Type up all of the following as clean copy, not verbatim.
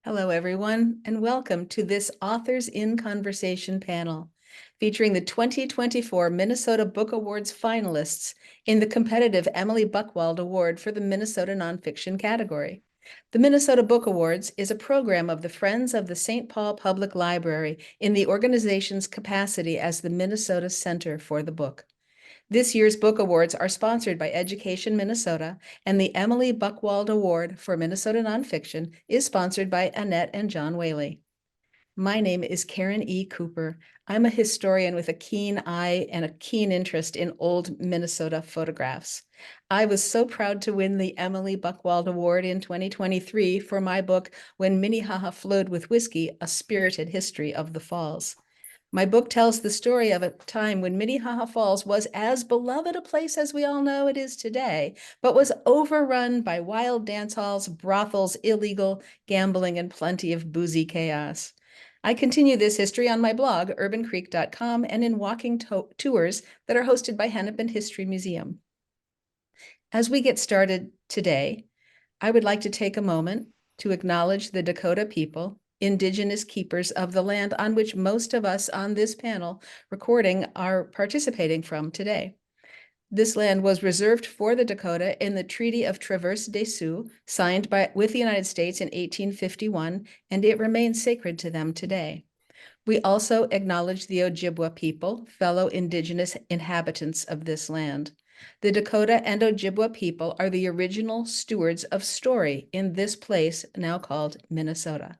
Hello, everyone, and welcome to this Authors in Conversation panel featuring the 2024 Minnesota Book Awards finalists in the competitive Emilie Buchwald Award for the Minnesota Nonfiction category. The Minnesota Book Awards is a program of the Friends of the St. Paul Public Library in the organization's capacity as the Minnesota Center for the Book. This year's book awards are sponsored by Education Minnesota, and the Emilie Buchwald Award for Minnesota Nonfiction is sponsored by Annette and John Whaley. My name is Karen E. Cooper. I'm a historian with a keen eye and a keen interest in old Minnesota photographs. I was so proud to win the Emilie Buchwald Award in 2023 for my book, When Minnehaha Flowed with Whiskey, A Spirited History of the Falls. My book tells the story of a time when Minnehaha Falls was as beloved a place as we all know it is today, but was overrun by wild dance halls, brothels, illegal gambling, and plenty of boozy chaos. I continue this history on my blog, urbancreek.com, and in walking tours that are hosted by Hennepin History Museum. As we get started today, I would like to take a moment to acknowledge the Dakota people, Indigenous keepers of the land on which most of us on this panel recording are participating from today. This land was reserved for the Dakota in the Treaty of Traverse des Sioux, signed with the United States in 1851, and it remains sacred to them today. We also acknowledge the Ojibwa people, fellow Indigenous inhabitants of this land. The Dakota and Ojibwa people are the original stewards of story in this place now called Minnesota.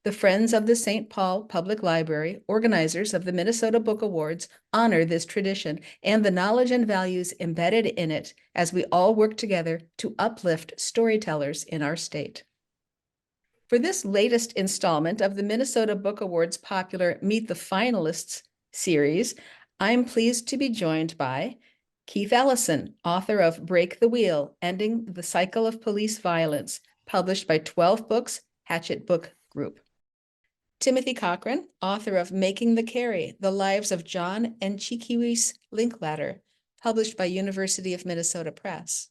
The Friends of the St. Paul Public Library, organizers of the Minnesota Book Awards, honor this tradition and the knowledge and values embedded in it as we all work together to uplift storytellers in our state. For this latest installment of the Minnesota Book Awards popular Meet the Finalists series, I'm pleased to be joined by Keith Ellison, author of Break the Wheel, Ending the Cycle of Police Violence, published by 12 Books, Hachette Book Group. Timothy Cochrane, author of Making the Carry, The Lives of John and Tchi-Ki-Wis Linklater, published by University of Minnesota Press.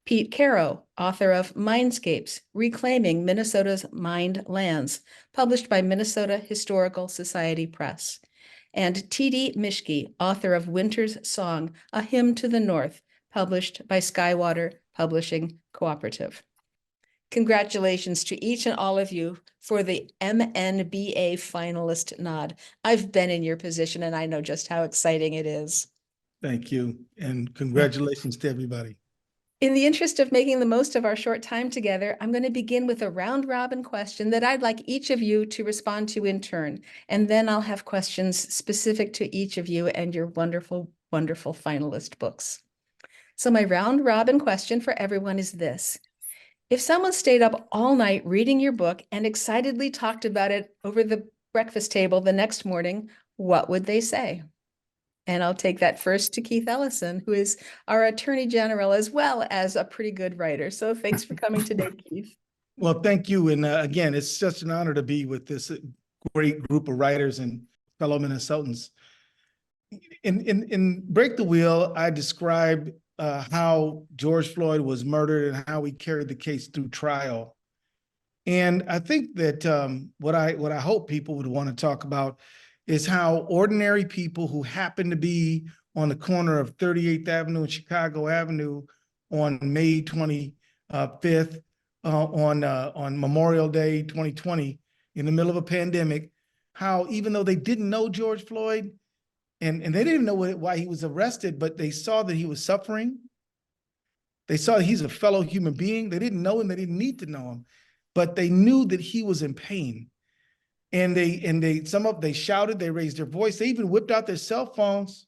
Pete Kero, author of Minescapes, Reclaiming Minnesota's Mined Lands, published by Minnesota Historical Society Press. And TD Mischke, author of Winter's Song, A Hymn to the North, published by Skywater Publishing Cooperative. Congratulations to each and all of you for the MNBA finalist nod. I've been in your position and I know just how exciting it is. Thank you, and congratulations to everybody. In the interest of making the most of our short time together, I'm going to begin with a round-robin question that I'd like each of you to respond to in turn, and then I'll have questions specific to each of you and your wonderful, wonderful finalist books. So my round-robin question for everyone is this. If someone stayed up all night reading your book and excitedly talked about it over the breakfast table the next morning, what would they say? And I'll take that first to Keith Ellison, who is our Attorney General as well as a pretty good writer. So thanks for coming today, Keith. Well, thank you. And again, it's such an honor to be with this great group of writers and fellow Minnesotans. In Break the Wheel, I described how George Floyd was murdered and how we carried the case through trial. And I think that what I hope people would want to talk about is how ordinary people who happen to be on the corner of 38th Avenue and Chicago Avenue on May 25th, on Memorial Day 2020, in the middle of a pandemic, how even though they didn't know George Floyd, and they didn't know why he was arrested, but they saw that he was suffering. They saw that he's a fellow human being. They didn't know him. They didn't need to know him, but they knew that he was in pain. And they shouted, they raised their voice, they even whipped out their cell phones,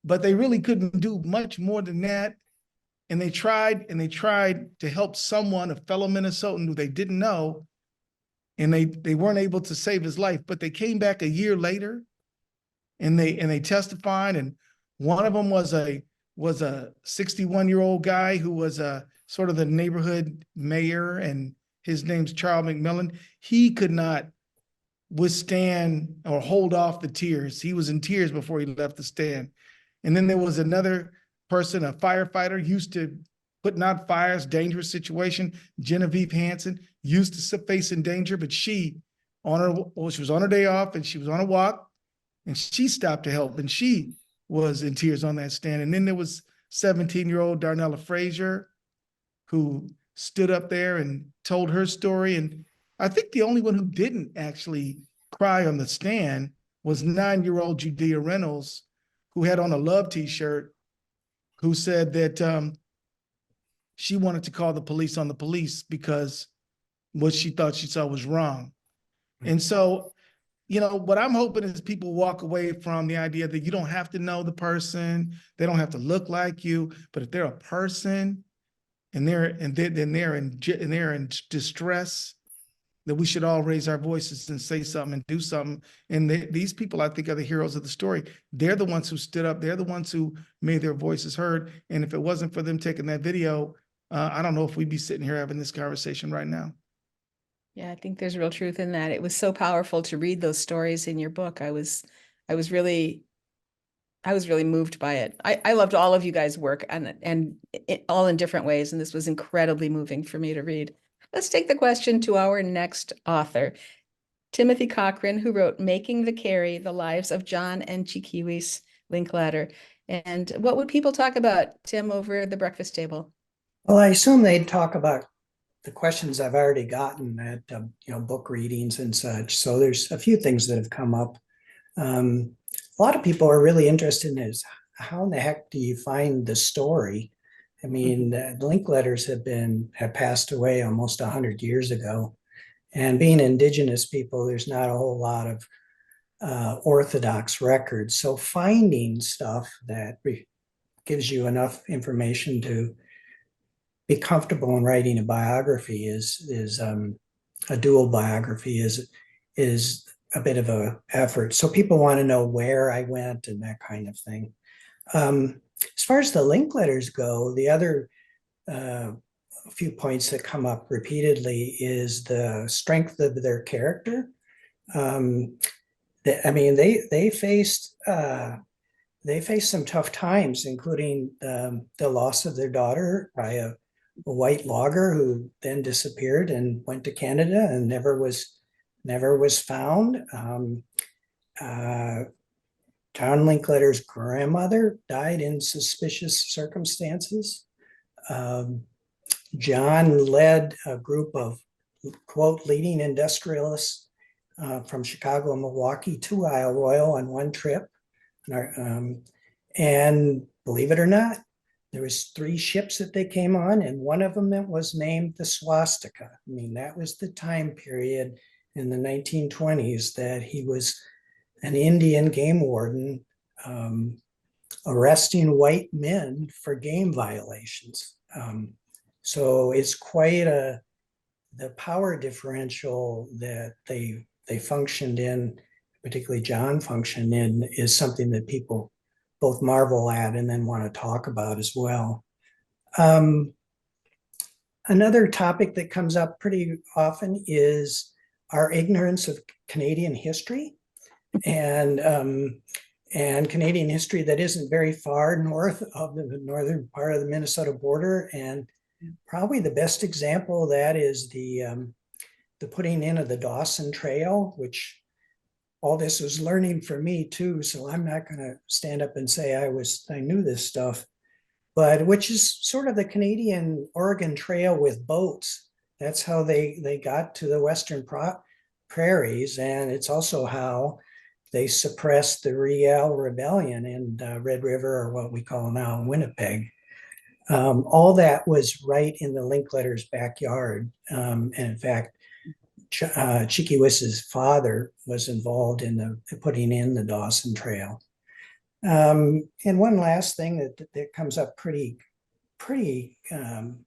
but they really couldn't do much more than that. And they tried to help someone, a fellow Minnesotan who they didn't know, and they weren't able to save his life. But they came back a year later, and they testified. And one of them was a 61-year-old guy who was sort of the neighborhood mayor, and his name's Charles McMillan. He could not withstand or hold off the tears. He was in tears before he left the stand. And then there was another person, a firefighter, used to putting out fires, dangerous situation, Genevieve Hansen. used to facing danger, but she was on her day off and she was on a walk and she stopped to help and she was in tears on that stand. And then there was 17-year-old Darnella Frazier who stood up there and told her story. And I think the only one who didn't actually cry on the stand was 9-year-old Judea Reynolds, who had on a love t-shirt, who said that she wanted to call the police on the police because what she thought she saw was wrong. And so, you know, what I'm hoping is people walk away from the idea that you don't have to know the person, they don't have to look like you, but if they're a person and they're in distress, that we should all raise our voices and say something and do something. And these people, I think, are the heroes of the story. They're the ones who stood up. They're the ones who made their voices heard. And if it wasn't for them taking that video, I don't know if we'd be sitting here having this conversation right now. Yeah, I think there's real truth in that. It was so powerful to read those stories in your book. I was really moved by it. I loved all of you guys' work and all in different ways, and this was incredibly moving for me to read. Let's take the question to our next author, Timothy Cochrane, who wrote Making the Carry, The Lives of John and Tchi-Ki-Wis Linklater. And what would people talk about, Tim, over the breakfast table? Well, I assume they'd talk about the questions I've already gotten at book readings and such. So there's a few things that have come up. A lot of people are really interested in is how in the heck do you find the story? I mean, the Linklaters have passed away almost 100 years ago. And being indigenous people, there's not a whole lot of orthodox records. So finding stuff that gives you enough information to be comfortable in writing a biography is a dual biography is a bit of a effort. So people want to know where I went and that kind of thing. As far as the Linklaters go, the other few points that come up repeatedly is the strength of their character. They faced some tough times, including the loss of their daughter by a white logger who then disappeared and went to Canada and never was found. John Linklater's grandmother died in suspicious circumstances. John led a group of, quote, leading industrialists from Chicago and Milwaukee to Isle Royale on one trip. And believe it or not, there was 3 ships that they came on, and one of them that was named the Swastika. I mean, that was the time period in the 1920s that he was an Indian game warden arresting white men for game violations. So it's quite the power differential that they functioned in, particularly John functioned in, is something that people both marvel at and then want to talk about as well. Another topic that comes up pretty often is our ignorance of Canadian history and Canadian history that isn't very far north of the northern part of the Minnesota border. And probably the best example of that is the putting in of the Dawson Trail, which all this was learning for me too. So I'm not going to stand up and say I knew this stuff, but which is sort of the Canadian Oregon Trail with boats. That's how they got to the Western prairies. And it's also how they suppressed the Riel Rebellion in Red River, or what we call now Winnipeg. All that was right in the Linklaters' backyard. And in fact, Tchi-Ki-Wis's father was involved in the putting in the Dawson Trail. And one last thing that comes up pretty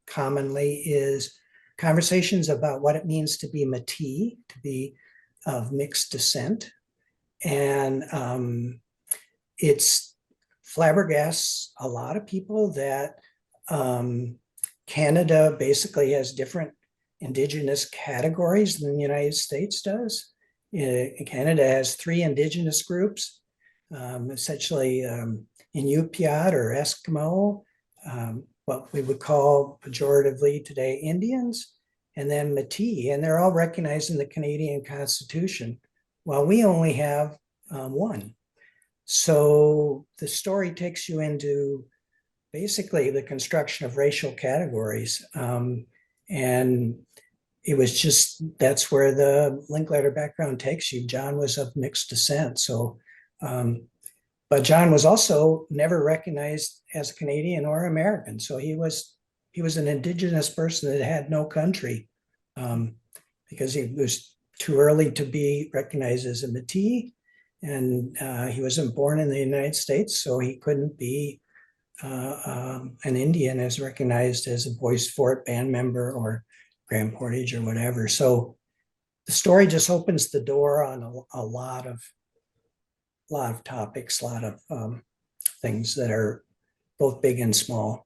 commonly is conversations about what it means to be Métis, to be of mixed descent. And it's flabbergasts a lot of people that Canada basically has different Indigenous categories than the United States does. Canada has 3 Indigenous groups, essentially Inupiat or Eskimo, what we would call pejoratively today Indians, and then Métis, and they're all recognized in the Canadian Constitution, while we only have one. So the story takes you into basically the construction of racial categories. And it was just, that's where the Linklater background takes you. John was of mixed descent. So, but John was also never recognized as a Canadian or American. So he was an indigenous person that had no country, because he was too early to be recognized as a Métis. And he wasn't born in the United States, so he couldn't be an Indian as recognized as a Boys Fort band member or Grand Portage or whatever. So the story just opens the door on a lot of topics, a lot of things that are both big and small.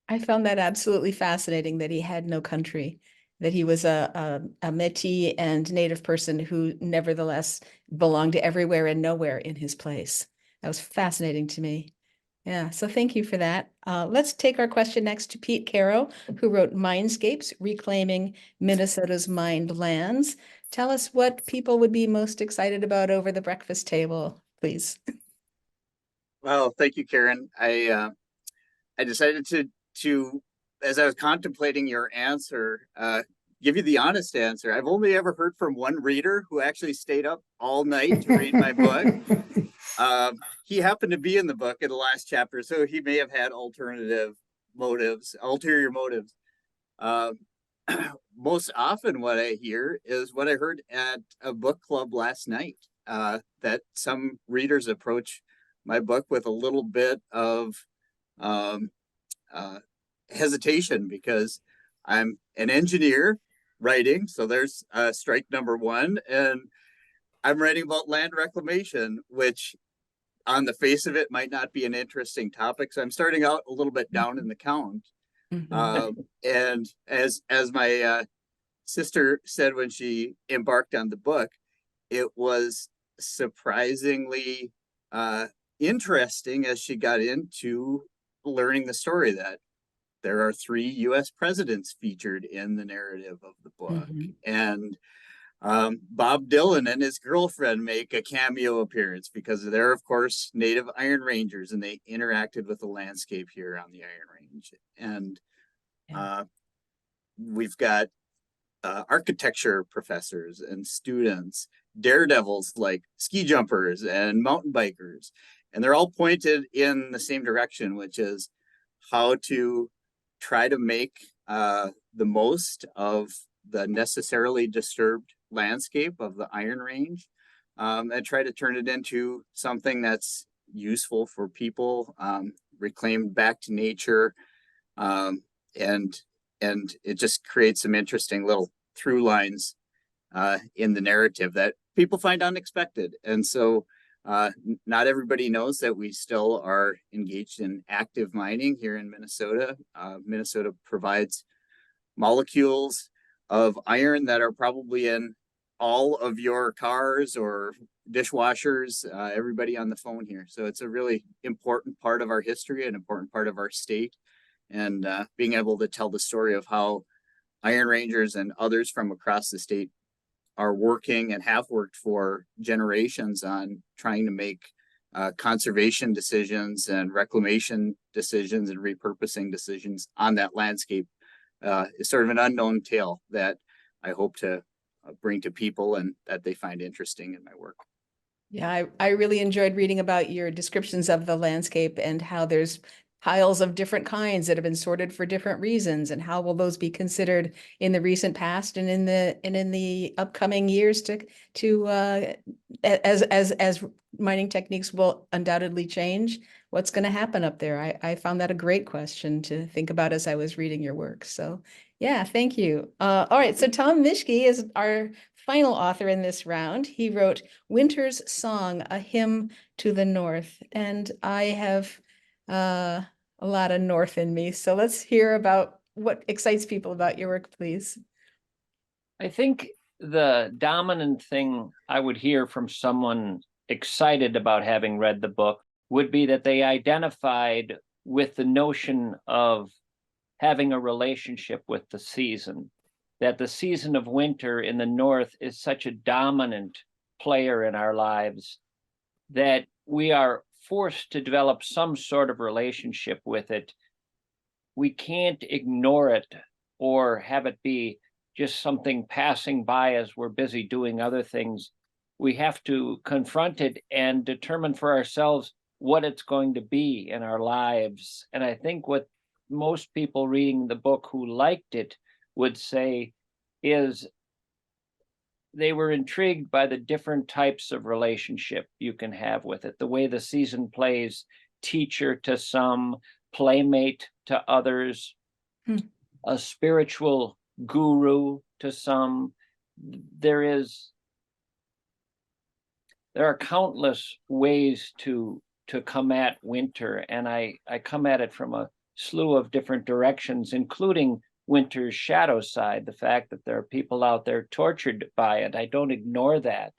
I found that absolutely fascinating that he had no country, that he was a Métis and Native person who nevertheless belonged to everywhere and nowhere in his place. That was fascinating to me. Yeah, so thank you for that. Let's take our question next to Pete Kero, who wrote Minescapes, Reclaiming Minnesota's Mined Lands. Tell us what people would be most excited about over the breakfast table, please. Well, thank you, Karen. I decided to, as I was contemplating your answer, give you the honest answer. I've only ever heard from one reader who actually stayed up all night to read my book. He happened to be in the book in the last chapter, so he may have had ulterior motives. Most often what I hear is what I heard at a book club last night, that some readers approach my book with a little bit of hesitation because I'm an engineer writing, so there's strike number one, and I'm writing about land reclamation, which on the face of it might not be an interesting topic. So I'm starting out a little bit down in the count. And as my sister said when she embarked on the book, it was surprisingly interesting as she got into learning the story that there are 3 U.S. presidents featured in the narrative of the book. And Bob Dylan and his girlfriend make a cameo appearance because they're, of course, Native Iron Rangers, and they interacted with the landscape here on the Iron Range. And we've got architecture professors and students, daredevils like ski jumpers and mountain bikers, and they're all pointed in the same direction, which is how to try to make the most of the necessarily disturbed landscape of the Iron Range, and try to turn it into something that's useful for people, reclaimed back to nature, and it just creates some interesting little through lines in the narrative that people find unexpected. And so not everybody knows that we still are engaged in active mining here in Minnesota. Minnesota provides molecules of iron that are probably in all of your cars or dishwashers, everybody on the phone here. So it's a really important part of our history, an important part of our state, and being able to tell the story of how Iron Rangers and others from across the state are working and have worked for generations on trying to make conservation decisions and reclamation decisions and repurposing decisions on that landscape is sort of an unknown tale that I hope to bring to people and that they find interesting in my work. Yeah, I really enjoyed reading about your descriptions of the landscape and how there's piles of different kinds that have been sorted for different reasons, and how will those be considered in the recent past and in the upcoming years as mining techniques will undoubtedly change. What's going to happen up there? I found that a great question to think about as I was reading your work. So yeah, thank you. All right, so Tom Mischke is our final author in this round. He wrote Winter's Song, A Hymn to the North, and I have a lot of North in me. So let's hear about what excites people about your work, please. I think the dominant thing I would hear from someone excited about having read the book would be that they identified with the notion of having a relationship with the season. that the season of winter in the North is such a dominant player in our lives that we are forced to develop some sort of relationship with it. We can't ignore it or have it be just something passing by as we're busy doing other things. We have to confront it and determine for ourselves what it's going to be in our lives. And I think what most people reading the book who liked it would say is they were intrigued by the different types of relationship you can have with it, the way the season plays teacher to some, playmate to others, a spiritual guru to some. There are countless ways to come at winter, and I come at it from a slew of different directions, including winter's shadow side, the fact that there are people out there tortured by it. I don't ignore that.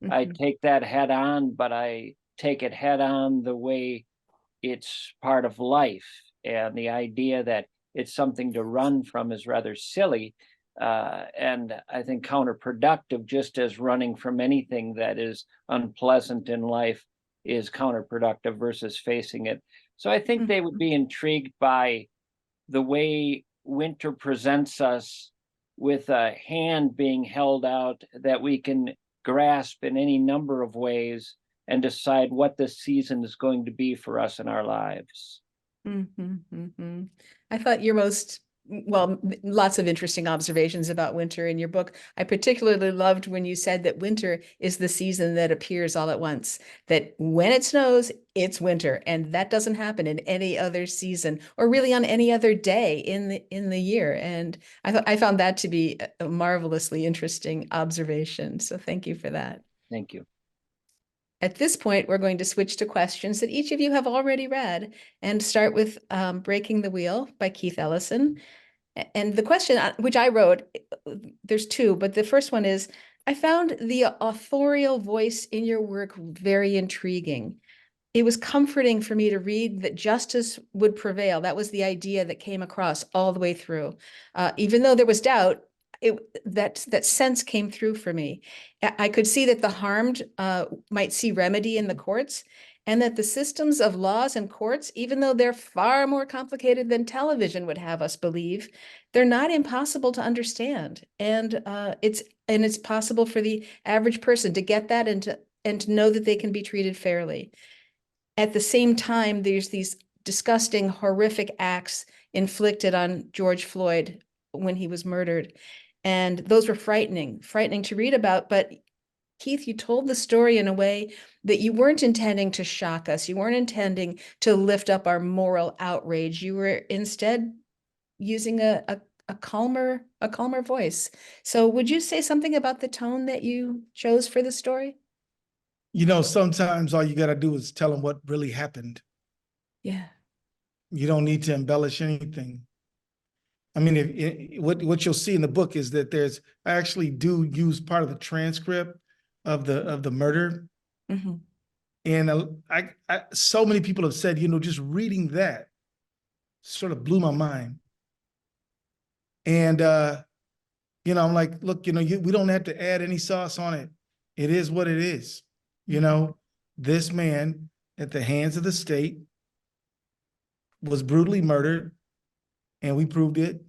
I take that head on, but I take it head on the way it's part of life. And the idea that it's something to run from is rather silly. And I think counterproductive, just as running from anything that is unpleasant in life is counterproductive versus facing it. So I think they would be intrigued by the way winter presents us with a hand being held out that we can grasp in any number of ways and decide what this season is going to be for us in our lives. I thought your lots of interesting observations about winter in your book. I particularly loved when you said that winter is the season that appears all at once, that when it snows, it's winter, and that doesn't happen in any other season or really on any other day in the year. And I found that to be a marvelously interesting observation. So thank you for that. Thank you. At this point, we're going to switch to questions that each of you have already read and start with Breaking the Wheel by Keith Ellison. And the question, which I wrote, there's two, but the first one is, I found the authorial voice in your work very intriguing. It was comforting for me to read that justice would prevail. That was the idea that came across all the way through. Even though there was doubt, that sense came through for me. I could see that the harmed might see remedy in the courts, and that the systems of laws and courts, even though they're far more complicated than television would have us believe, they're not impossible to understand. And it's possible for the average person to get that and to know that they can be treated fairly. At the same time, there's these disgusting, horrific acts inflicted on George Floyd when he was murdered. And those were frightening to read about. But Keith, you told the story in a way that you weren't intending to shock us. You weren't intending to lift up our moral outrage. You were instead using a calmer voice. So would you say something about the tone that you chose for the story? You know, sometimes all you got to do is tell them what really happened. Yeah. You don't need to embellish anything. I mean, what you'll see in the book is that I actually do use part of the transcript of the murder. And so many people have said, you know, just reading that sort of blew my mind. And, you know, I'm like, look, you know, we don't have to add any sauce on it. It is what it is. You know, this man at the hands of the state was brutally murdered, and we proved it.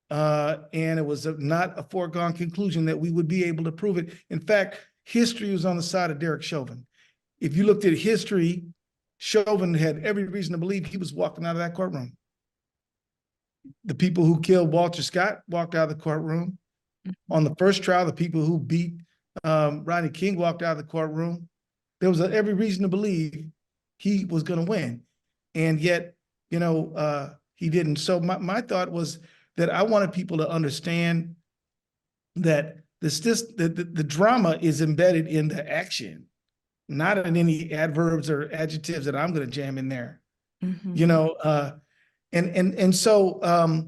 And it was not a foregone conclusion that we would be able to prove it. In fact, history was on the side of Derek Chauvin. If you looked at history, Chauvin had every reason to believe he was walking out of that courtroom. The people who killed Walter Scott walked out of the courtroom. On the first trial, the people who beat Rodney King walked out of the courtroom. There was every reason to believe he was going to win. And yet, you know, he didn't. So my thought was that I wanted people to understand that the drama is embedded in the action, not in any adverbs or adjectives that I'm going to jam in there. You know, and so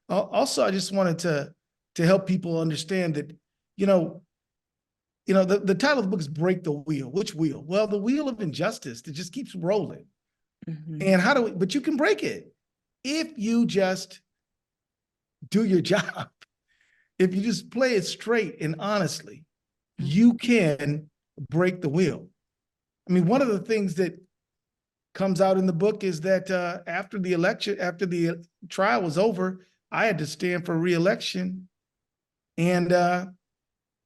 also I just wanted to help people understand that, you know, the title of the book is Break the Wheel. Which wheel? Well, the wheel of injustice that just keeps rolling. And but you can break it if you just do your job. if you just play it straight and honestly, you can break the will. I mean, one of the things that comes out in the book is that after the trial was over, I had to stand for re-election. And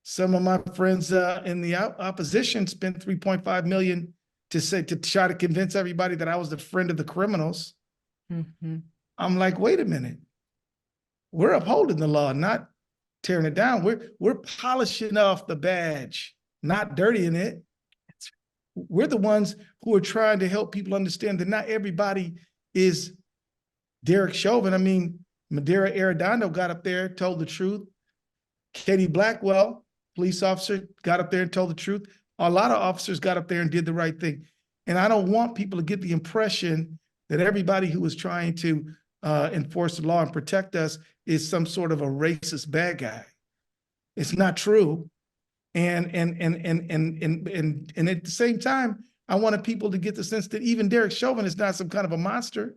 some of my friends in the opposition spent $3.5 million to try to convince everybody that I was the friend of the criminals. Mm-hmm. I'm like, wait a minute. We're upholding the law, not tearing it down. We're polishing off the badge, not dirtying it. We're the ones who are trying to help people understand that not everybody is Derek Chauvin. I mean, Madeira Arredondo got up there, told the truth. Katie Blackwell, police officer, got up there and told the truth. A lot of officers got up there and did the right thing. And I don't want people to get the impression that everybody who is trying to enforce the law and protect us is some sort of a racist bad guy. It's not true. And at the same time, I wanted people to get the sense that even Derek Chauvin is not some kind of a monster.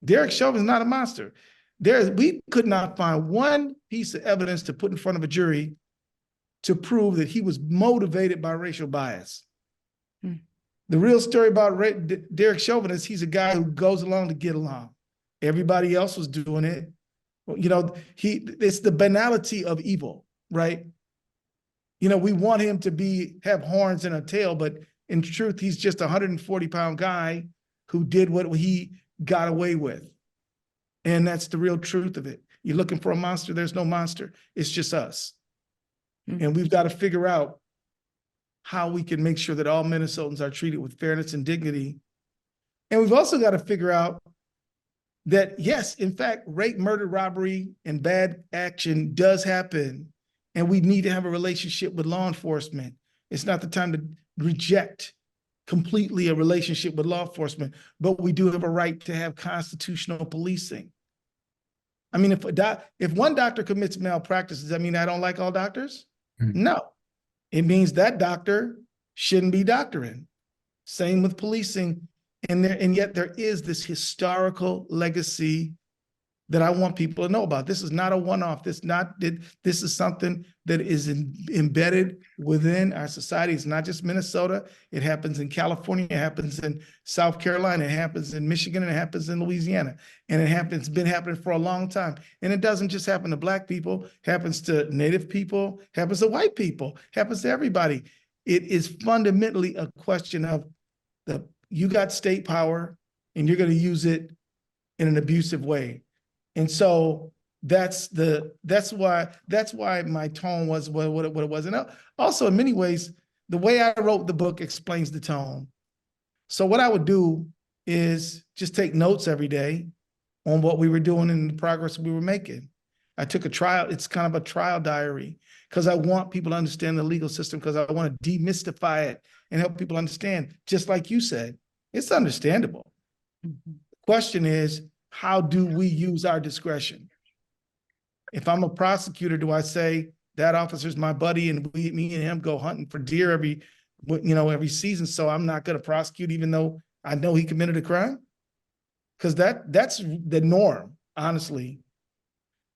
Derek Chauvin is not a monster. We could not find one piece of evidence to put in front of a jury to prove that he was motivated by racial bias. The real story about Derek Chauvin is he's a guy who goes along to get along. Everybody else was doing it. You know, it's the banality of evil, right? You know, we want him to have horns and a tail, but in truth, he's just a 140-pound guy who did what he got away with. And that's the real truth of it. You're looking for a monster, there's no monster. It's just us. And we've got to figure out how we can make sure that all Minnesotans are treated with fairness and dignity. And we've also got to figure out that, yes, in fact, rape, murder, robbery, and bad action does happen. And we need to have a relationship with law enforcement. It's not the time to reject completely a relationship with law enforcement, but we do have a right to have constitutional policing. I mean, if one doctor commits malpractice, does that mean I don't like all doctors? No. It means that doctor shouldn't be doctoring. Same with policing. And yet there is this historical legacy that I want people to know about. This is not a one-off. This is something that is embedded within our society. It's not just Minnesota. It happens in California. It happens in South Carolina. It happens in Michigan. And it happens in Louisiana. And it's been happening for a long time. And it doesn't just happen to Black people. It happens to Native people. It happens to white people. It happens to everybody. It is fundamentally a question of you got state power and you're going to use it in an abusive way. And so that's why my tone was what it was. And also, in many ways, the way I wrote the book explains the tone. So what I would do is just take notes every day on what we were doing and the progress we were making. I took a trial. It's kind of a trial diary because I want people to understand the legal system, because I want to demystify it and help people understand. Just like you said, it's understandable. The question is, how do we use our discretion? If I'm a prosecutor, do I say that officer's my buddy and me and him go hunting for deer every season, so I'm not going to prosecute even though I know he committed a crime? Because that's the norm, honestly.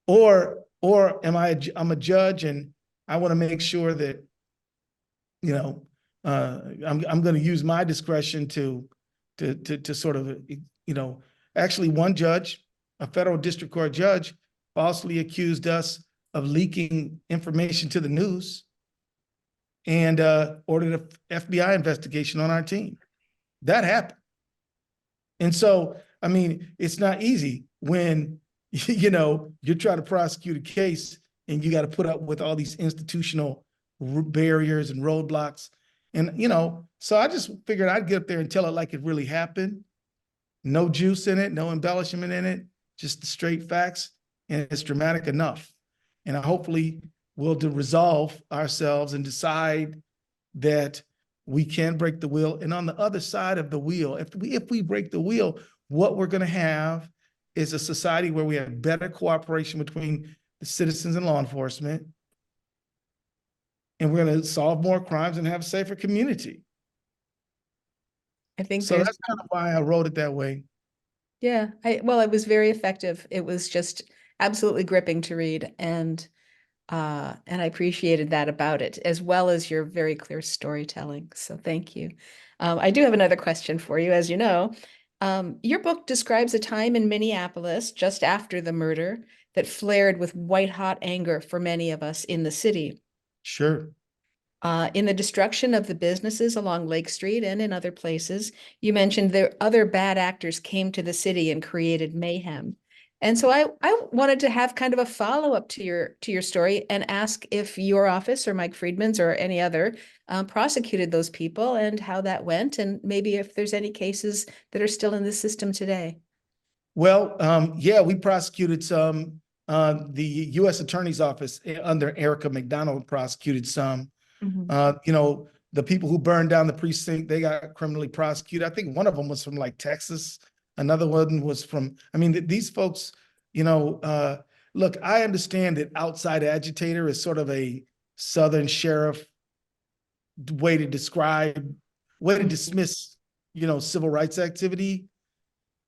Or I'm a judge and I want to make sure that I'm going to use my discretion to sort of actually, one judge, a federal district court judge, falsely accused us of leaking information to the news and ordered an FBI investigation on our team. That happened. And so, I mean, it's not easy when, you're trying to prosecute a case and you got to put up with all these institutional barriers and roadblocks. And, so I just figured I'd get up there and tell it like it really happened. No juice in it, no embellishment in it, just the straight facts, and it's dramatic enough. And hopefully we'll resolve ourselves and decide that we can break the wheel. And on the other side of the wheel, if we break the wheel, what we're going to have is a society where we have better cooperation between the citizens and law enforcement, and we're going to solve more crimes and have a safer community. I think so. That's kind of why I wrote it that way. Yeah, it was very effective. It was just absolutely gripping to read. And And I appreciated that about it, as well as your very clear storytelling. So thank you. I do have another question for you. As you know, your book describes a time in Minneapolis just after the murder that flared with white-hot anger for many of us in the city. Sure. In the destruction of the businesses along Lake Street and in other places, you mentioned the other bad actors came to the city and created mayhem. And so I wanted to have kind of a follow-up to your story and ask if your office or Mike Friedman's or any other prosecuted those people and how that went, and maybe if there's any cases that are still in the system today. Well, yeah, we prosecuted some. The U.S. Attorney's Office under Erica McDonald prosecuted some. You know, the people who burned down the precinct, they got criminally prosecuted. I think one of them was from like Texas. Another one was from, I mean, these folks, you know, look, I understand that outside agitator is sort of a Southern sheriff way to describe, way to dismiss, you know, civil rights activity.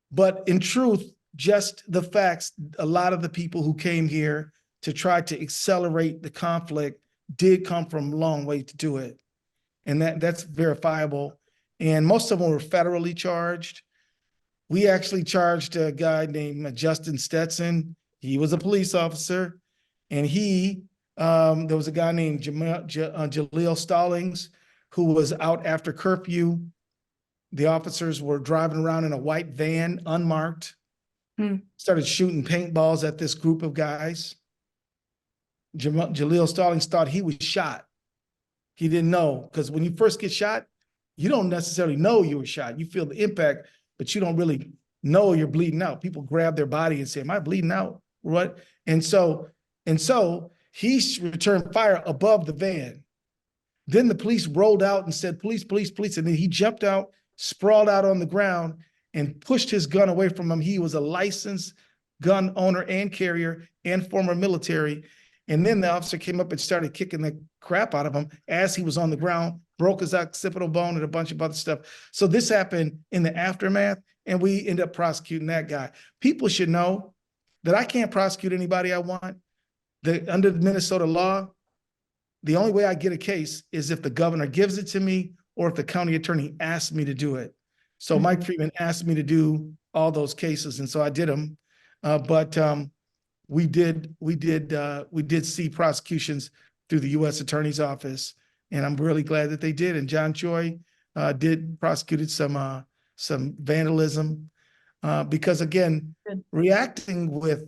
But in truth, just the facts, a lot of the people who came here to try to accelerate the conflict did come from a long way to do it. And that's verifiable. And most of them were federally charged. We actually charged a guy named Justin Stetson. He was a police officer. And there was a guy named Jaleel Stallings who was out after curfew. The officers were driving around in a white van, unmarked, started shooting paintballs at this group of guys. Jaleel Stallings thought he was shot. He didn't know, because when you first get shot, you don't necessarily know you were shot. You feel the impact, but you don't really know you're bleeding out. People grab their body and say, am I bleeding out? What? And so he returned fire above the van. Then the police rolled out and said, police, police, police. And then he jumped out, sprawled out on the ground, and pushed his gun away from him. He was a licensed gun owner and carrier and former military. And then the officer came up and started kicking the crap out of him as he was on the ground, broke his occipital bone and a bunch of other stuff. So this happened in the aftermath, and we ended up prosecuting that guy. People should know that I can't prosecute anybody I want. Under the Minnesota law, the only way I get a case is if the governor gives it to me or if the county attorney asks me to do it. So Mike Friedman asked me to do all those cases, and so I did them. But we did see prosecutions through the U.S. Attorney's Office, and I'm really glad that they did. And John Choi prosecuted some vandalism, because again, reacting with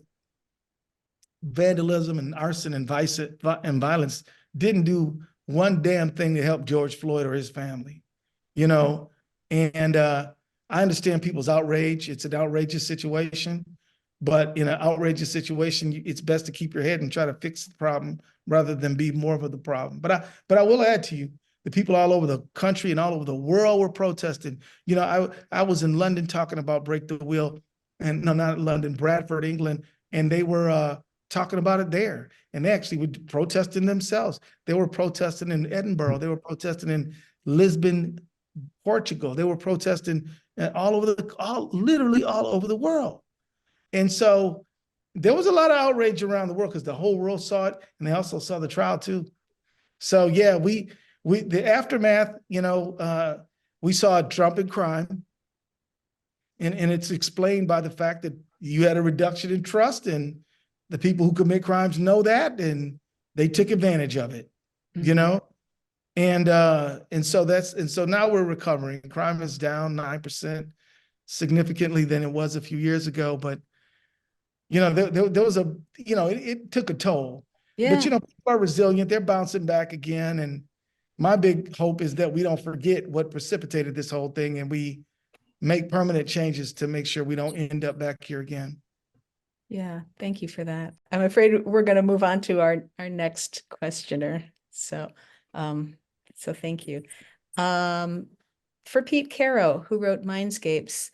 vandalism and arson and violence didn't do one damn thing to help George Floyd or his family, you know. And I understand people's outrage. It's an outrageous situation. But in an outrageous situation, it's best to keep your head and try to fix the problem rather than be more of the problem. But I will add to you, the people all over the country and all over the world were protesting. You know, I was in London talking about Break the Wheel, and no, not London, Bradford, England, and they were talking about it there. And they actually were protesting themselves. They were protesting in Edinburgh. They were protesting in Lisbon, Portugal. They were protesting literally all over the world. And so there was a lot of outrage around the world because the whole world saw it, and they also saw the trial too. So yeah, the aftermath, you know, we saw a jump in crime, and it's explained by the fact that you had a reduction in trust, and the people who commit crimes know that, and they took advantage of it, you know. And so now we're recovering. Crime is down 9% significantly than it was a few years ago, but you know, there was it took a toll. Yeah. But, you know, people are resilient. They're bouncing back again. And my big hope is that we don't forget what precipitated this whole thing, and we make permanent changes to make sure we don't end up back here again. Yeah, thank you for that. I'm afraid we're going to move on to our next questioner. So thank you. For Pete Kero, who wrote Minescapes,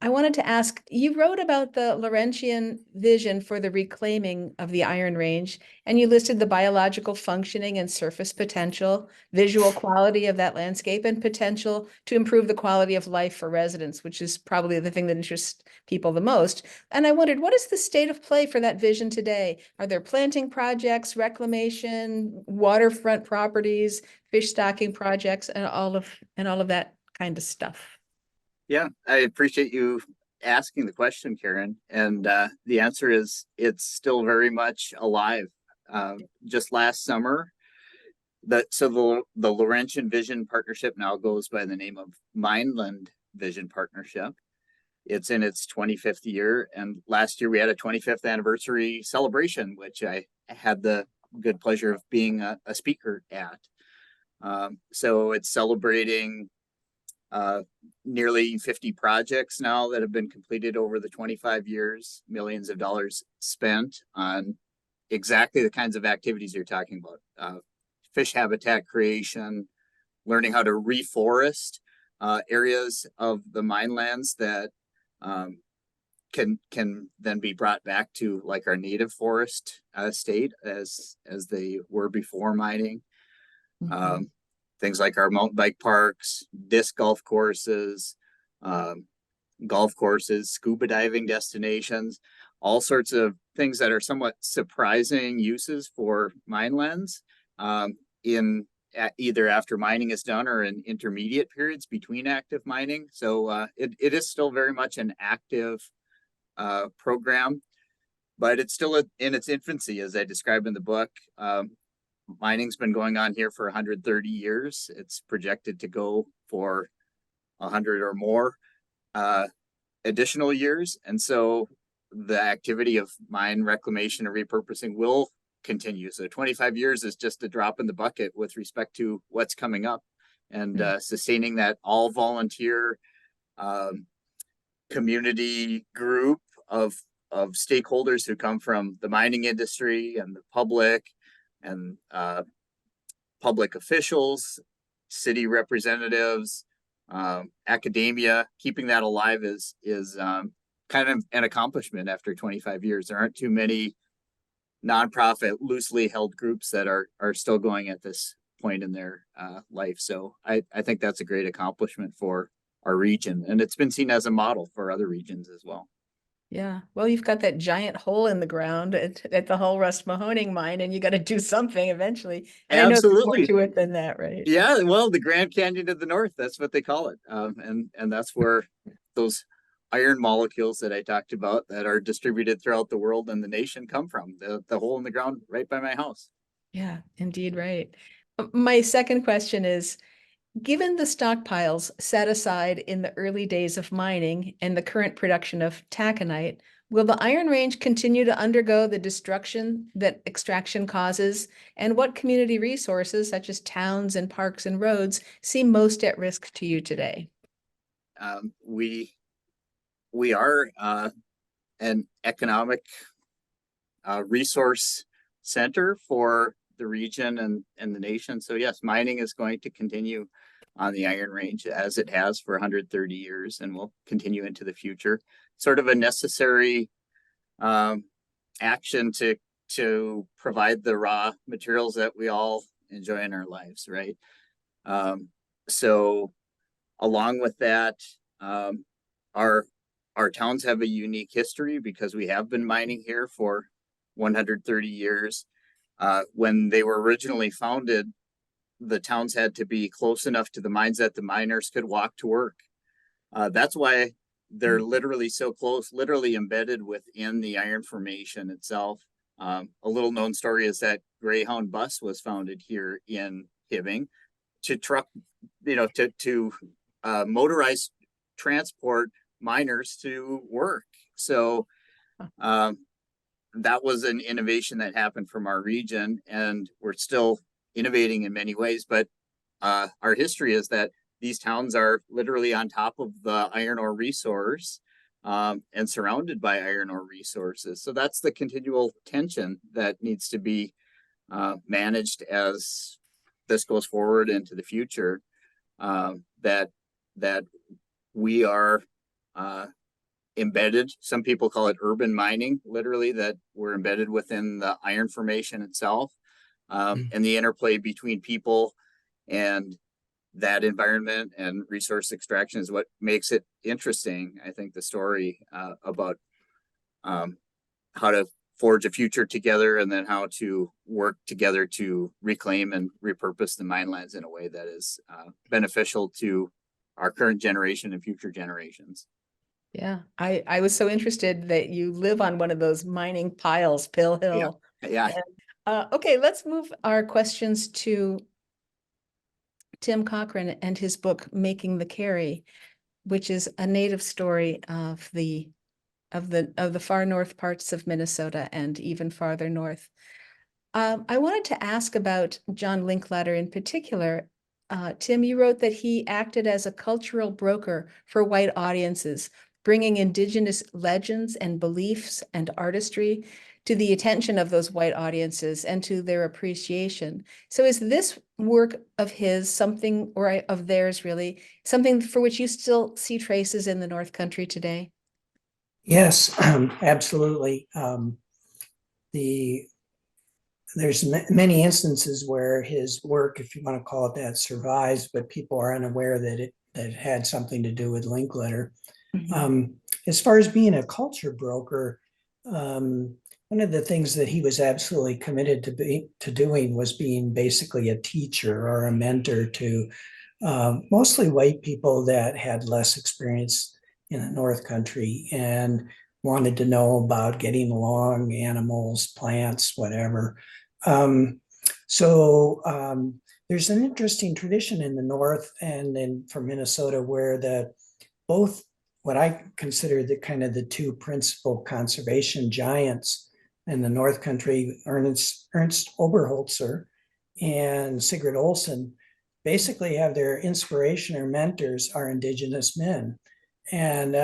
I wanted to ask, you wrote about the Laurentian vision for the reclaiming of the Iron Range, and you listed the biological functioning and surface potential, visual quality of that landscape, and potential to improve the quality of life for residents, which is probably the thing that interests people the most. And I wondered, what is the state of play for that vision today? Are there planting projects, reclamation, waterfront properties, fish stocking projects, and all of that kind of stuff? Yeah, I appreciate you asking the question, Karen. And the answer is it's still very much alive. Just last summer, the Laurentian Vision Partnership now goes by the name of Mineland Vision Partnership. It's in its 25th year, and last year we had a 25th anniversary celebration, which I had the good pleasure of being a speaker at. So it's celebrating nearly 50 projects now that have been completed over the 25 years, millions of dollars spent on exactly the kinds of activities you're talking about. Fish habitat creation, learning how to reforest areas of the mine lands that can then be brought back to like our native forest state as they were before mining. Mm-hmm. Things like our mountain bike parks, disc golf courses, scuba diving destinations, all sorts of things that are somewhat surprising uses for mine lands either after mining is done or in intermediate periods between active mining. So it is still very much an active program, but it's still in its infancy, as I described in the book. Mining's been going on here for 130 years. It's projected to go for 100 or more additional years. And so the activity of mine reclamation and repurposing will continue. So 25 years is just a drop in the bucket with respect to what's coming up, and sustaining that all volunteer community group of stakeholders who come from the mining industry and the public and public officials, city representatives, academia. Keeping that alive is kind of an accomplishment after 25 years. There aren't too many nonprofit, loosely held groups that are still going at this point in their life. So I think that's a great accomplishment for our region, and it's been seen as a model for other regions as well. Yeah, well, you've got that giant hole in the ground at the Hull Rust Mahoning mine, and you got to do something eventually. And I know there's more to it than that, right? Yeah, well, the Grand Canyon of the North, that's what they call it. And that's where those iron molecules that I talked about that are distributed throughout the world and the nation come from. The hole in the ground right by my house. Yeah, indeed, right. My second question is, given the stockpiles set aside in the early days of mining and the current production of taconite, will the Iron Range continue to undergo the destruction that extraction causes? And what community resources, such as towns and parks and roads, seem most at risk to you today? We are an economic resource center for the region and the nation. So yes, mining is going to continue on the Iron Range as it has for 130 years and will continue into the future. Sort of a necessary action to provide the raw materials that we all enjoy in our lives, right? So along with that, our towns have a unique history because we have been mining here for 130 years. When they were originally founded, the towns had to be close enough to the mines that the miners could walk to work. That's why they're literally so close, literally embedded within the iron formation itself. A little known story is that Greyhound bus was founded here in Hibbing to motorized transport miners to work. So that was an innovation that happened from our region, and we're still innovating in many ways. But our history is that these towns are literally on top of the iron ore resource and surrounded by iron ore resources. So that's the continual tension that needs to be managed as this goes forward into the future. That we are embedded. Some people call it urban mining, literally, that we're embedded within the iron formation itself. And the interplay between people and that environment and resource extraction is what makes it interesting. I think the story about how to forge a future together, and then how to work together to reclaim and repurpose the mine lands in a way that is beneficial to our current generation and future generations. Yeah, I was so interested that you live on one of those mining piles, Pill Hill. Yeah. Okay, let's move our questions to Tim Cochrane and his book, Making the Carry, which is a native story of the far north parts of Minnesota and even farther north. I wanted to ask about John Linklater in particular. Tim, you wrote that he acted as a cultural broker for white audiences, bringing indigenous legends and beliefs and artistry to the attention of those white audiences and to their appreciation. So is this work of his something, or of theirs really, something for which you still see traces in the North Country today? Yes, absolutely. There's many instances where his work, if you want to call it that, survives, but people are unaware that it had something to do with Linklater. Mm-hmm. As far as being a culture broker, one of the things that he was absolutely committed to doing was being basically a teacher or a mentor to mostly white people that had less experience in the North Country and wanted to know about getting along, animals, plants, whatever. There's an interesting tradition in the North and from Minnesota where both what I consider the two principal conservation giants in the North Country, Ernst Oberholzer and Sigrid Olson, basically have their inspiration or mentors are Indigenous men. And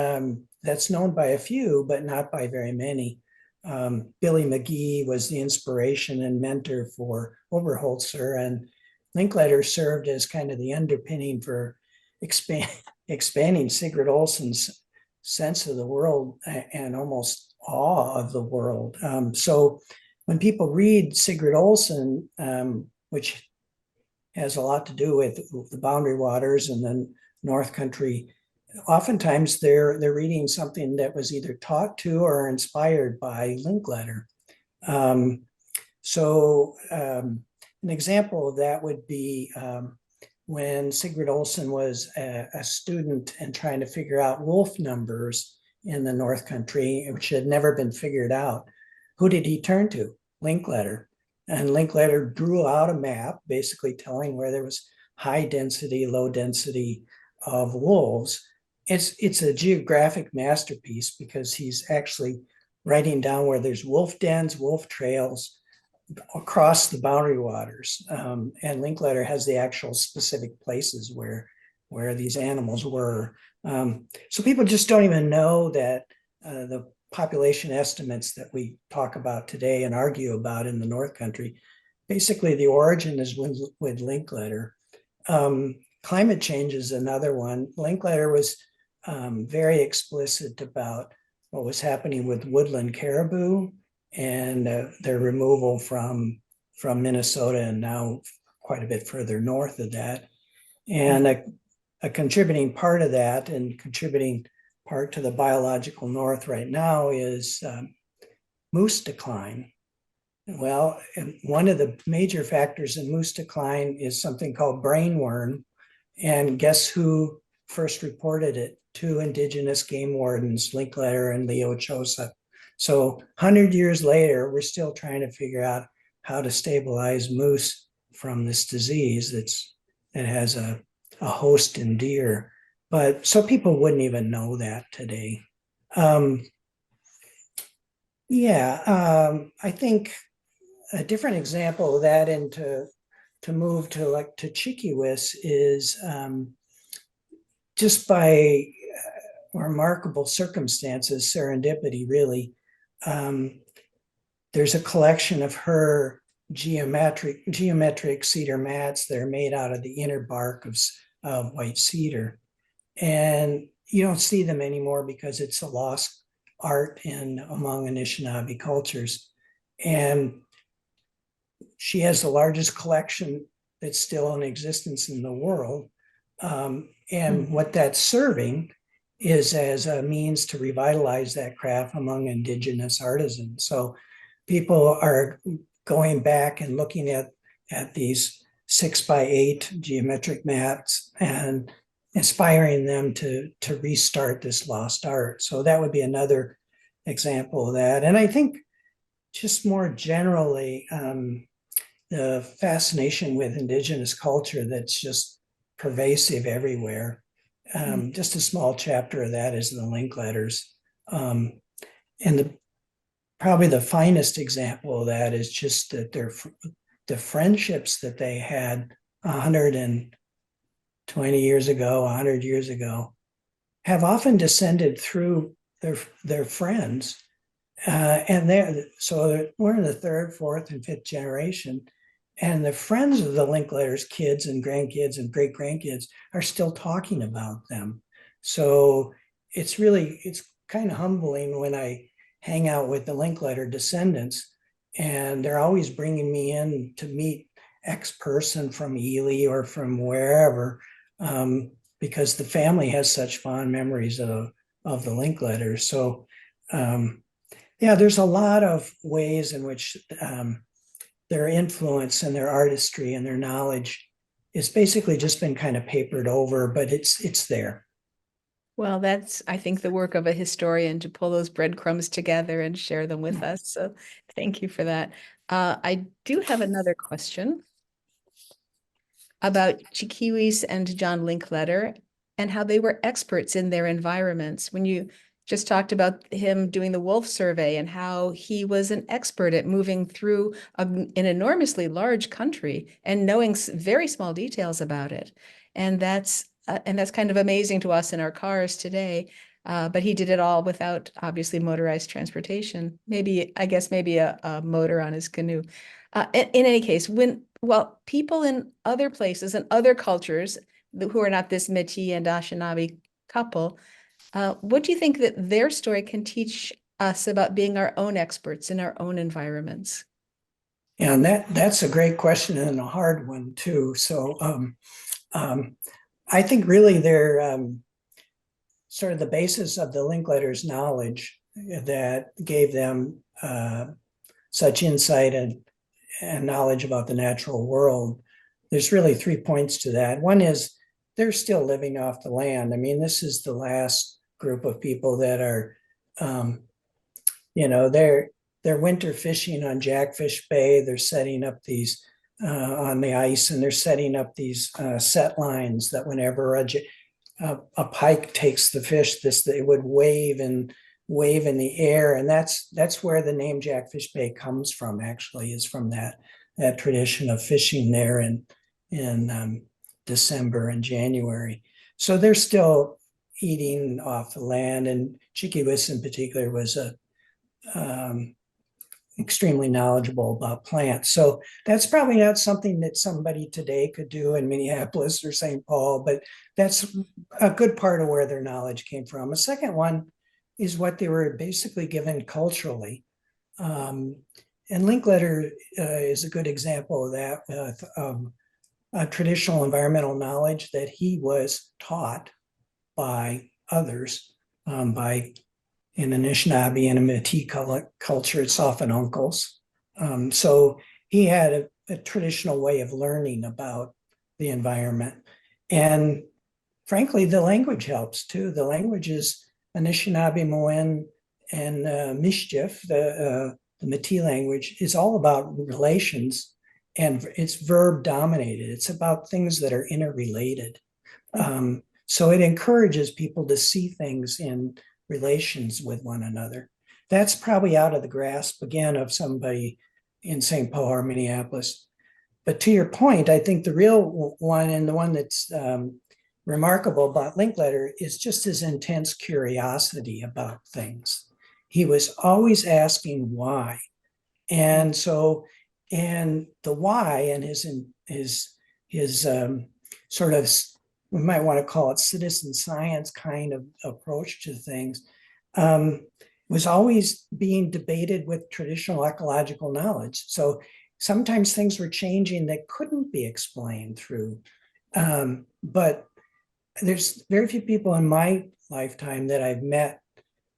that's known by a few, but not by very many. Billy McGee was the inspiration and mentor for Oberholzer, and Linklater served as kind of the underpinning for expanding Sigrid Olson's sense of the world and almost awe of the world. So when people read Sigrid Olson, which has a lot to do with the boundary waters and then North Country, oftentimes they're reading something that was either taught to or inspired by Linklater. An example of that would be when Sigrid Olson was a student and trying to figure out wolf numbers in the North Country, which had never been figured out. Who did he turn to? Linklater. And Linklater drew out a map basically telling where there was high density, low density of wolves. It's a geographic masterpiece because he's actually writing down where there's wolf dens, wolf trails across the boundary waters. And Linklater has the actual specific places where these animals were. So people just don't even know that the population estimates that we talk about today and argue about in the North Country, basically the origin is with Linklater. Climate change is another one. Linklater was very explicit about what was happening with woodland caribou and their removal from Minnesota and now quite a bit further north of that. And a contributing part of that and contributing part to the biological north right now is moose decline. Well, one of the major factors in moose decline is something called brainworm. And guess who first reported it? Two indigenous game wardens, Linklater and Leo Chosa. So 100 years later, we're still trying to figure out how to stabilize moose from this disease that has a host in deer. But so people wouldn't even know that today. I think a different example of that and to move to like to Tchi-Ki-Wis is just by remarkable circumstances, serendipity really. There's a collection of her geometric cedar mats that are made out of the inner bark of white cedar. And you don't see them anymore because it's a lost art among Anishinaabe cultures. And she has the largest collection that's still in existence in the world. And what that's serving is as a means to revitalize that craft among Indigenous artisans. So people are going back and looking at these 6x8 geometric maps and inspiring them to restart this lost art. So that would be another example of that. And I think just more generally, the fascination with Indigenous culture that's just pervasive everywhere. Just a small chapter of that is in the Linklaters. And probably the finest example of that is just that the friendships that they had 120 years ago, 100 years ago, have often descended through their friends. And so we're in the third, fourth, and fifth generation. And the friends of the Linklaters' kids and grandkids and great grandkids are still talking about them. So it's kind of humbling when I hang out with the Linklater descendants, and they're always bringing me in to meet X person from Ely or from wherever, because the family has such fond memories of the Linklaters. So yeah, there's a lot of ways in which their influence and their artistry and their knowledge is basically just been kind of papered over, but it's there. Well, that's, I think, the work of a historian to pull those breadcrumbs together and share them with us. So thank you for that. I do have another question about Tchi-Ki-Wis and John Linklater and how they were experts in their environments. When you just talked about him doing the wolf survey and how he was an expert at moving through an enormously large country and knowing very small details about it. And that's kind of amazing to us in our cars today. But he did it all without obviously motorized transportation. Maybe a motor on his canoe. In any case, people in other places and other cultures who are not this Métis and Anishinaabe couple, what do you think that their story can teach us about being our own experts in our own environments? Yeah, and that's a great question and a hard one too. So I think really they're sort of the basis of the Linklaters' knowledge that gave them such insight and knowledge about the natural world. There's really 3 points to that. One is they're still living off the land. I mean, this is the last group of people that are, they're winter fishing on Jackfish Bay. They're setting up these on the ice, and they're setting up these set lines that whenever a pike takes the fish, they would wave in the air, and that's where the name Jackfish Bay comes from. Actually, is from that tradition of fishing there in December and January. So they're still eating off the land, and Tchi-Ki-Wis in particular was extremely knowledgeable about plants. So that's probably not something that somebody today could do in Minneapolis or St. Paul, but that's a good part of where their knowledge came from. A second one is what they were basically given culturally. And Linklater is a good example of that, traditional environmental knowledge that he was taught by others, in Anishinaabe and a Métis culture, it's often uncles. So he had a traditional way of learning about the environment. And frankly, the language helps too. The language is Anishinaabe, Moen, and Mischke, the Métis language, is all about relations, and it's verb dominated. It's about things that are interrelated. So it encourages people to see things in relations with one another. That's probably out of the grasp, again, of somebody in St. Paul or Minneapolis. But to your point, I think the real one, and the one that's remarkable about Linklater, is just his intense curiosity about things. He was always asking why. And so, and the why and his sort of we might want to call it citizen science kind of approach to things, was always being debated with traditional ecological knowledge. So sometimes things were changing that couldn't be explained through, but there's very few people in my lifetime that I've met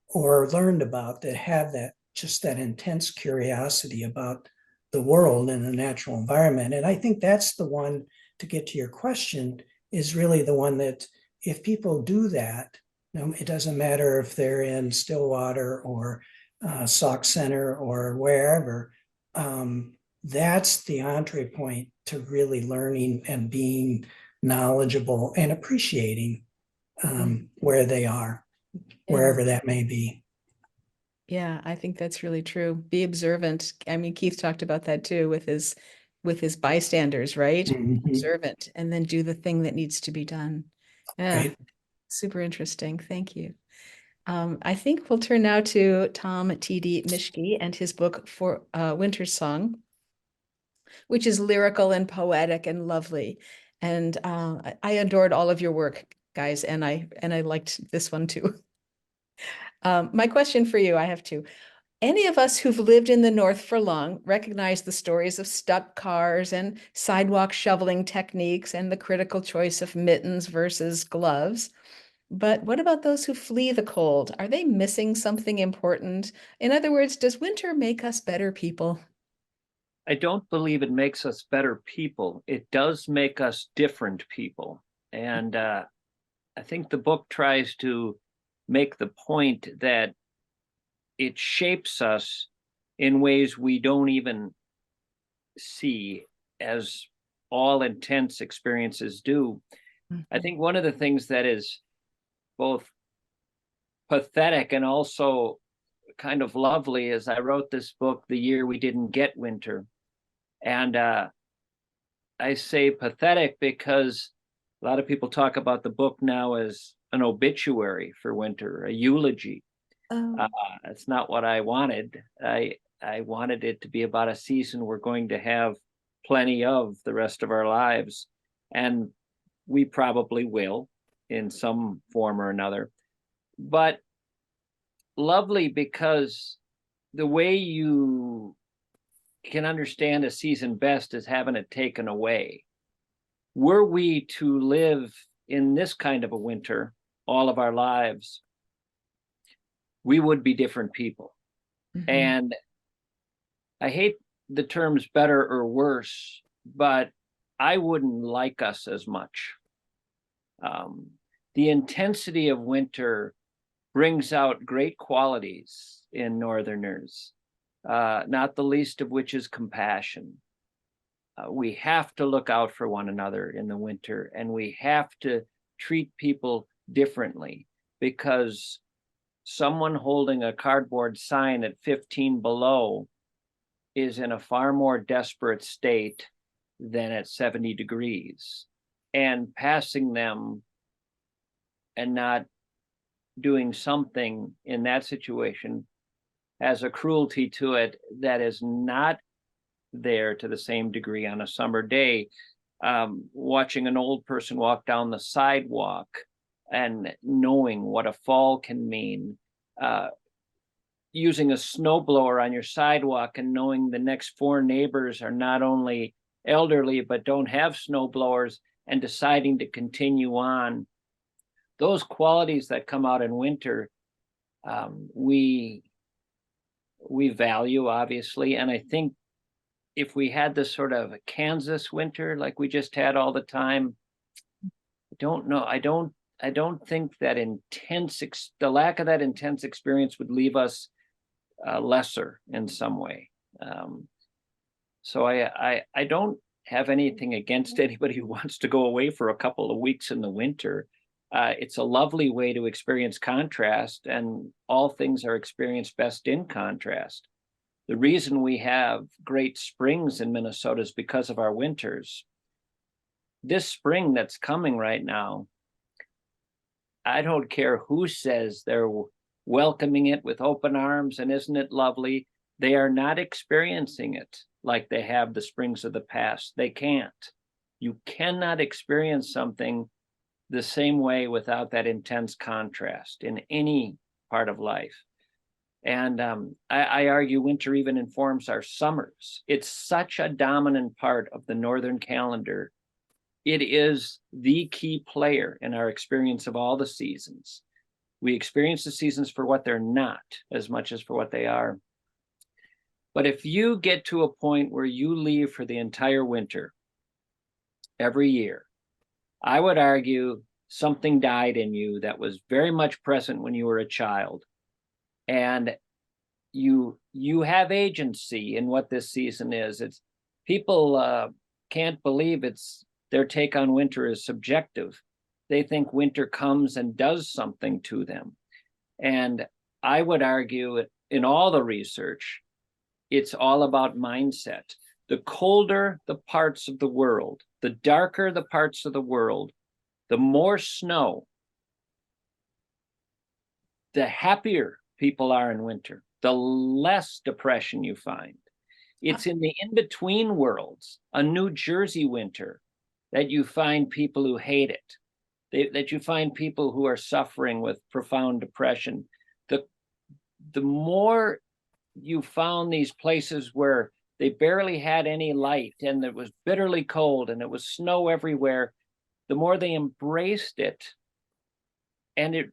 or learned about that have that, just that intense curiosity about the world and the natural environment. And I think that's the one, to get to your question, is really the one that if people do that, it doesn't matter if they're in Stillwater or Sauk Center or wherever, that's the entree point to really learning and being knowledgeable and appreciating where they are, wherever that may be. Yeah, I think that's really true. Be observant. I mean, Keith talked about that too with his bystanders, right? Mhm. Observant, and then do the thing that needs to be done. Yeah, Right. super interesting. Thank you. I think we'll turn now to Tom TD Mischke and his book for Winter Song, which is lyrical and poetic and lovely. And I adored all of your work, guys, and I liked this one too. My question for you, I have two. Any of us who've lived in the North for long recognize the stories of stuck cars and sidewalk shoveling techniques and the critical choice of mittens versus gloves. But what about those who flee the cold? Are they missing something important? In other words, does winter make us better people? I don't believe it makes us better people. It does make us different people. And I think the book tries to make the point that it shapes us in ways we don't even see, as all intense experiences do. I think one of the things that is both pathetic and also kind of lovely is I wrote this book the year we didn't get winter. And I say pathetic because a lot of people talk about the book now as an obituary for winter, a eulogy. Oh. It's not what I wanted. I wanted it to be about a season we're going to have plenty of the rest of our lives. And we probably will in some form or another. But lovely because the way you can understand a season best is having it taken away. Were we to live in this kind of a winter all of our lives, we would be different people. Mm-hmm. And I hate the terms better or worse, but I wouldn't like us as much. The intensity of winter brings out great qualities in Northerners, not the least of which is compassion. We have to look out for one another in the winter, and we have to treat people differently, because someone holding a cardboard sign at 15 below is in a far more desperate state than at 70 degrees. And passing them and not doing something in that situation has a cruelty to it that is not there to the same degree on a summer day. Watching an old person walk down the sidewalk and knowing what a fall can mean, using a snowblower on your sidewalk and knowing the next 4 neighbors are not only elderly but don't have snowblowers, and deciding to continue on. Those qualities that come out in winter, we value, obviously. And I think if we had this sort of a Kansas winter like we just had all the time, I don't know. I don't think that the lack of that intense experience would leave us lesser in some way. So I don't have anything against anybody who wants to go away for a couple of weeks in the winter. It's a lovely way to experience contrast, and all things are experienced best in contrast. The reason we have great springs in Minnesota is because of our winters. This spring that's coming right now, I don't care who says they're welcoming it with open arms and isn't it lovely. They are not experiencing it like they have the springs of the past. They can't. You cannot experience something the same way without that intense contrast in any part of life. And I argue winter even informs our summers. It's such a dominant part of the northern calendar. It is the key player in our experience of all the seasons. We experience the seasons for what they're not as much as for what they are. But if you get to a point where you leave for the entire winter every year, I would argue something died in you that was very much present when you were a child. And you have agency in what this season is. It's people can't believe their take on winter is subjective. They think winter comes and does something to them. And I would argue in all the research, it's all about mindset. The colder the parts of the world, the darker the parts of the world, the more snow, the happier people are in winter, the less depression you find. It's in the in-between worlds, a New Jersey winter, that you find people who hate it, that you find people who are suffering with profound depression. The more you found these places where they barely had any light and it was bitterly cold and it was snow everywhere, the more they embraced it. And it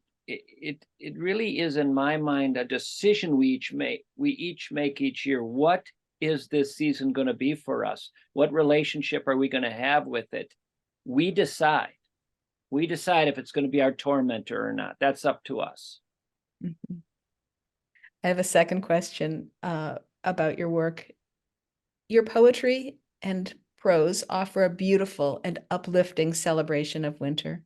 really is, in my mind, a decision we each make each year. What is this season going to be for us? What relationship are we going to have with it? We decide. We decide if it's going to be our tormentor or not. That's up to us. Mm-hmm. I have a second question about your work. Your poetry and prose offer a beautiful and uplifting celebration of winter.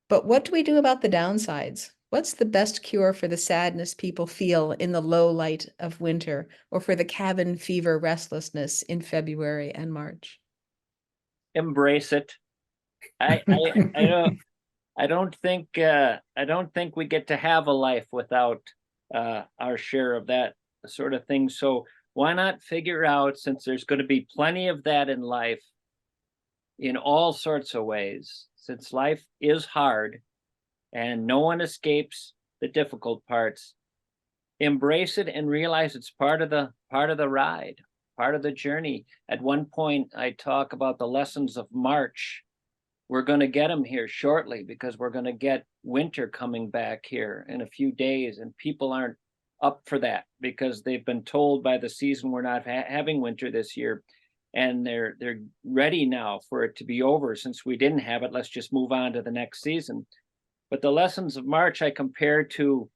But what do we do about the downsides? What's the best cure for the sadness people feel in the low light of winter, or for the cabin fever restlessness in February and March? Embrace it. I don't think we get to have a life without our share of that sort of thing. So why not figure out, since there's going to be plenty of that in life in all sorts of ways, since life is hard and no one escapes the difficult parts, embrace it and realize it's part of the ride, part of the journey. At one point, I talk about the lessons of March. We're going to get them here shortly because we're going to get winter coming back here in a few days, and people aren't up for that because they've been told by the season we're not having winter this year, and they're ready now for it to be over. Since we didn't have it, let's just move on to the next season. But the lessons of March I compare to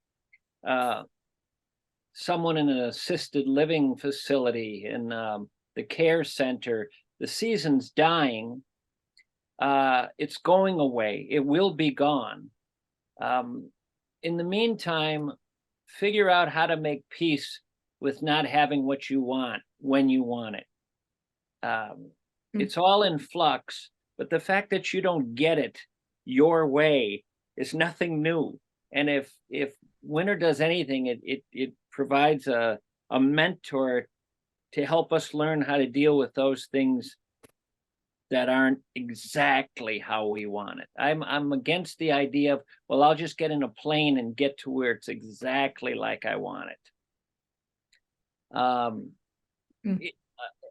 someone in an assisted living facility in the care center. The season's dying. It's going away. It will be gone. In the meantime, figure out how to make peace with not having what you want when you want it. It's all in flux, but the fact that you don't get it your way is nothing new. And if winter does anything, it provides a mentor to help us learn how to deal with those things that aren't exactly how we want it. I'm against the idea of, well, I'll just get in a plane and get to where it's exactly like I want it.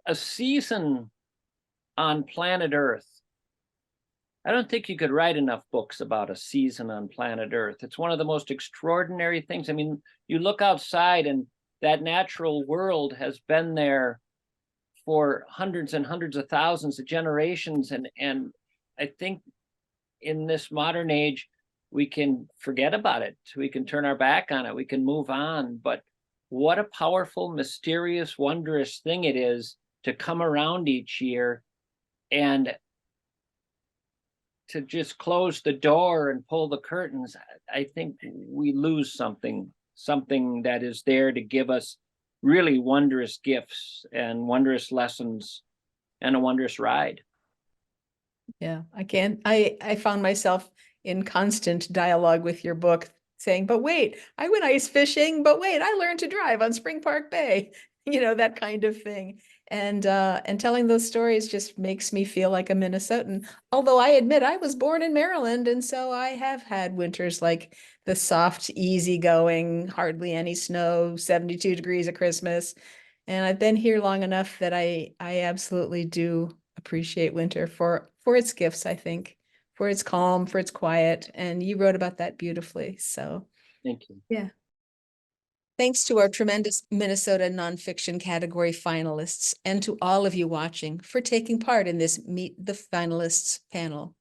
A season on planet Earth, I don't think you could write enough books about a season on planet Earth. It's one of the most extraordinary things. I mean, you look outside and that natural world has been there for hundreds and hundreds of thousands of generations. And I think in this modern age, we can forget about it. We can turn our back on it. We can move on. But what a powerful, mysterious, wondrous thing it is to come around each year and to just close the door and pull the curtains. I think we lose something that is there to give us really wondrous gifts and wondrous lessons and a wondrous ride. Yeah, I found myself in constant dialogue with your book saying, but wait, I went ice fishing, but wait, I learned to drive on Spring Park Bay, that kind of thing. And telling those stories just makes me feel like a Minnesotan. Although I admit I was born in Maryland, and so I have had winters like the soft, easygoing, hardly any snow, 72 degrees at Christmas. And I've been here long enough that I absolutely do appreciate winter for its gifts, I think, for its calm, for its quiet. And you wrote about that beautifully. So Thank you. yeah. Thanks to our tremendous Minnesota nonfiction category finalists and to all of you watching for taking part in this Meet the Finalists panel.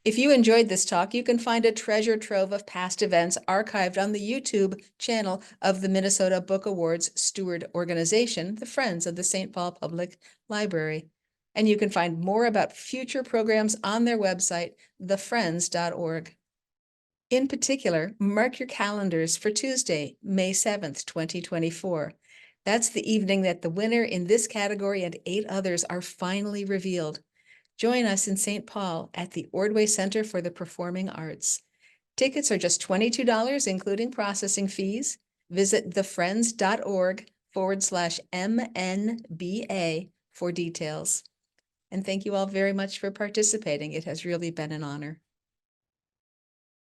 If you enjoyed this talk, you can find a treasure trove of past events archived on the YouTube channel of the Minnesota Book Awards steward organization, the Friends of the St. Paul Public Library. And you can find more about future programs on their website, thefriends.org. In particular, mark your calendars for Tuesday, May 7th, 2024. That's the evening that the winner in this category and 8 others are finally revealed. Join us in St. Paul at the Ordway Center for the Performing Arts. Tickets are just $22, including processing fees. Visit thefriends.org/MNBA for details. And thank you all very much for participating. It has really been an honor.